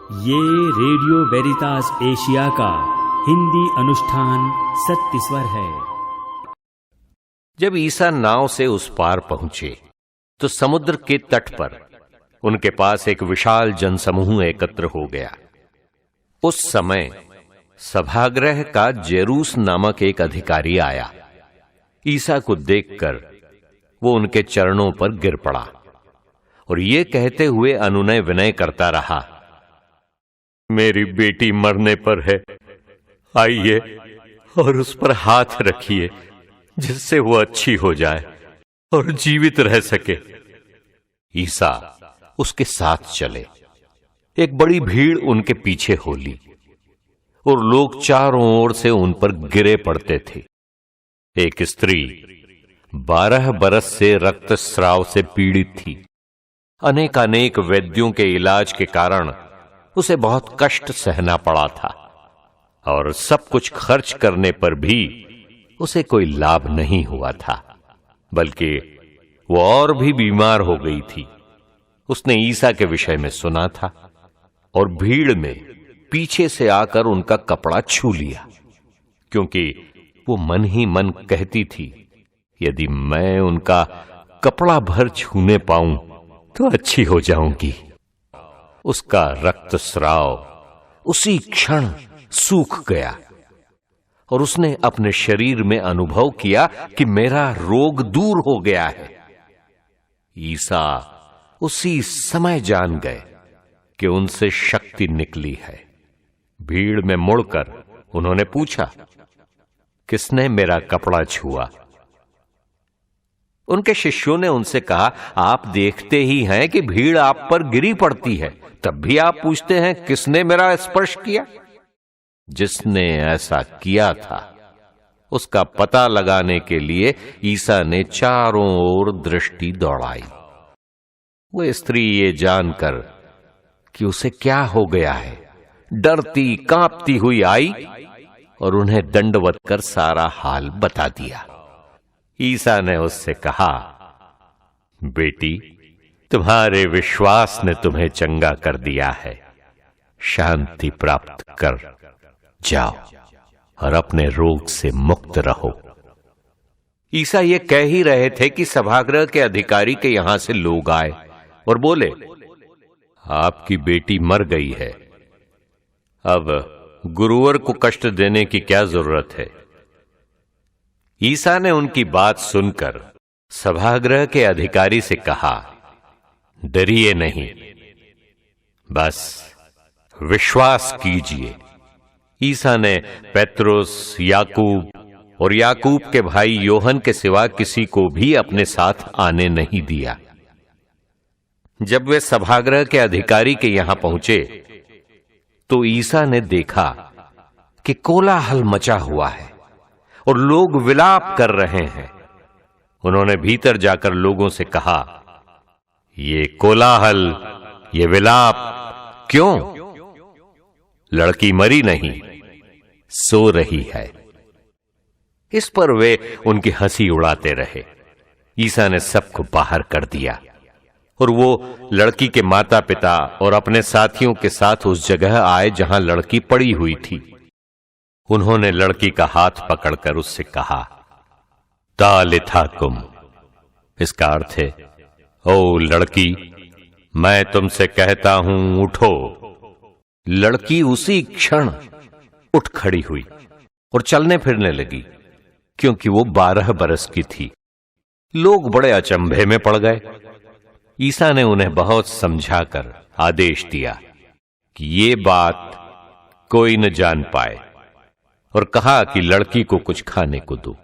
ये radio वेरितास Asia का हिंदी अनुष्ठान सत्य स्वर है। जब ईसा नाव से उस पार पहुंचे तो समुद्र के तट पर उनके पास एक विशाल जनसमूह एकत्र हो गया। उस समय सभागृह का जेरूस नामक एक अधिकारी आया। ईसा को देखकर वो उनके चरणों पर गिर पड़ा और ये कहते हुए अनुनय विनय करता रहा, मेरी बेटी मरने पर है, आइए और उस पर हाथ रखिए जिससे वो अच्छी हो जाए और जीवित रह सके। ईसा उसके साथ चले। एक बड़ी भीड़ उनके पीछे हो ली और लोग चारों ओर से उन पर गिरे पड़ते थे। एक स्त्री 12 बरस से रक्तस्राव से पीड़ित थी। अनेक वैद्यों के इलाज के कारण उसे बहुत कष्ट सहना पड़ा था और सब कुछ खर्च करने पर भी उसे कोई लाभ नहीं हुआ था, बल्कि वो और भी बीमार हो गई थी। उसने ईसा के विषय में सुना था और भीड़ में पीछे से आकर उनका कपड़ा छू लिया, क्योंकि वो मन ही मन कहती थी, यदि मैं उनका कपड़ा भर छूने पाऊं तो अच्छी हो जाऊंगी। उसका रक्तस्राव उसी क्षण सूख गया और उसने अपने शरीर में अनुभव किया कि मेरा रोग दूर हो गया है। ईसा उसी समय जान गए कि उनसे शक्ति निकली है। भीड़ में मुड़कर उन्होंने पूछा, किसने मेरा कपड़ा छुआ? उनके शिष्यों ने उनसे कहा, आप देखते ही हैं कि भीड़ आप पर गिरी पड़ती है, तब भी आप पूछते हैं किसने मेरा स्पर्श किया? जिसने ऐसा किया था उसका पता लगाने के लिए ईसा ने चारों ओर दृष्टि दौड़ाई। वो स्त्री ये जानकर कि उसे क्या हो गया है, डरती कांपती हुई आई और उन्हें दंडवत कर सारा हाल बता दिया। ईसा ने उससे कहा, बेटी, तुम्हारे विश्वास ने तुम्हें चंगा कर दिया है, शांति प्राप्त कर जाओ और अपने रोग से मुक्त रहो। ईसा ये कह ही रहे थे कि सभागृह के अधिकारी के यहां से लोग आए और बोले, आपकी बेटी मर गई है, अब गुरुवर को कष्ट देने की क्या जरूरत है? ईसा ने उनकी बात सुनकर सभागृह के अधिकारी से कहा, डरिए नहीं, बस विश्वास कीजिए। ईसा ने पेत्रुस, याकूब और याकूब के भाई योहन के सिवा किसी को भी अपने साथ आने नहीं दिया। जब वे सभागृह के अधिकारी के यहां पहुंचे तो ईसा ने देखा कि कोलाहल मचा हुआ है और लोग विलाप कर रहे हैं। उन्होंने भीतर जाकर लोगों से कहा, ये कोलाहल, ये विलाप क्यों? लड़की मरी नहीं, सो रही है। इस पर वे उनकी हंसी उड़ाते रहे। ईसा ने सबको बाहर कर दिया और वो लड़की के माता पिता और अपने साथियों के साथ उस जगह आए जहां लड़की पड़ी हुई थी। उन्होंने लड़की का हाथ पकड़कर उससे कहा, तालिथा कुम। इसका अर्थ है, ओ लड़की, मैं तुमसे कहता हूं, उठो। लड़की उसी क्षण उठ खड़ी हुई और चलने फिरने लगी, क्योंकि वो 12 बरस की थी। लोग बड़े अचंभे में पड़ गए। ईसा ने उन्हें बहुत समझाकर आदेश दिया कि ये बात कोई न जान पाए और कहा कि लड़की को कुछ खाने को दो।